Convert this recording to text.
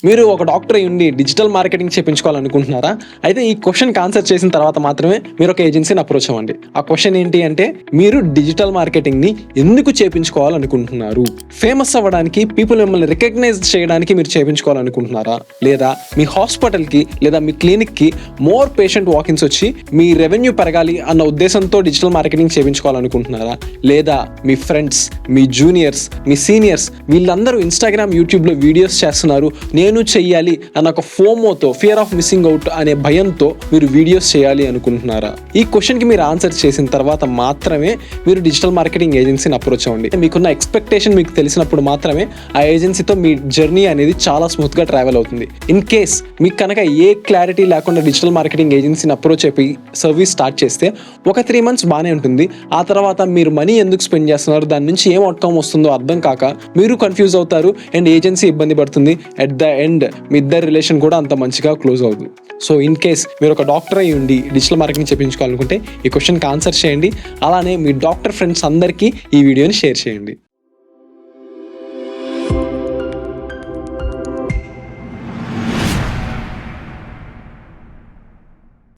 మీరు ఒక డాక్టర్ అయి ఉండి డిజిటల్ మార్కెటింగ్ చేయించుకోవాలనుకుంటున్నారా? అయితే ఈ క్వశ్చన్కి ఆన్సర్ చేసిన తర్వాత మాత్రమే మీరు ఒక ఏజెన్సీని అప్రోచ్ అవ్వండి. ఆ క్వశ్చన్ ఏంటి అంటే, మీరు డిజిటల్ మార్కెటింగ్ని ఎందుకు చేయించుకోవాలనుకుంటున్నారు? ఫేమస్ అవ్వడానికి, పీపుల్ మిమ్మల్ని రికగ్నైజ్ చేయడానికి మీరు చేయించుకోవాలనుకుంటున్నారా? లేదా మీ హాస్పిటల్కి లేదా మీ క్లినిక్కి మోర్ పేషెంట్ వాకిన్స్ వచ్చి మీ రెవెన్యూ పెరగాలి అన్న ఉద్దేశంతో డిజిటల్ మార్కెటింగ్ చేయించుకోవాలనుకుంటున్నారా? లేదా మీ ఫ్రెండ్స్, మీ జూనియర్స్, మీ సీనియర్స్ వీళ్ళందరూ ఇన్స్టాగ్రామ్, యూట్యూబ్లో వీడియోస్ చేస్తున్నారు, నేను చెయ్యాలి అన్న ఒక ఫోమోతో, ఫియర్ ఆఫ్ మిస్సింగ్ అవుట్ అనే భయంతో మీరు వీడియోస్ చేయాలి అనుకుంటున్నారా? ఈ క్వశ్చన్కి మీరు ఆన్సర్ చేసిన తర్వాత మాత్రమే మీరు డిజిటల్ మార్కెటింగ్ ఏజెన్సీని అప్రోచ్ అవ్వండి. మీకున్న ఎక్స్పెక్టేషన్ మీకు తెలిసినప్పుడు మాత్రమే ఆ ఏజెన్సీతో మీ జర్నీ అనేది చాలా స్మూత్గా ట్రావెల్ అవుతుంది. ఇన్ కేస్ మీకు కనుక ఏ క్లారిటీ లేకుండా డిజిటల్ మార్కెటింగ్ ఏజెన్సీని అప్రోచ్ అయిపోయి సర్వీస్ స్టార్ట్ చేస్తే ఒక 3 months బాగానే ఉంటుంది. ఆ తర్వాత మీరు మనీ ఎందుకు స్పెండ్ చేస్తున్నారు, దాని నుంచి ఏం అవుట్కమ్ వస్తుందో అర్థం కాక మీరు కన్ఫ్యూజ్ అవుతారు అండ్ ఏజెన్సీ ఇబ్బంది పడుతుంది. అట్ ద ఎండ్ మీ ఇద్దరి రిలేషన్ కూడా అంత మంచిగా క్లోజ్ అవుతుంది. సో ఇన్ కేస్ మీరు ఒక డాక్టర్ అయి ఉండి డిజిటల్ మార్కెటింగ్ చేయించుకోవాలనుకుంటే ఈ క్వశ్చన్కి ఆన్సర్ చేయండి. అలానే మీ డాక్టర్ ఫ్రెండ్స్ అందరికీ ఈ వీడియోని షేర్ చేయండి.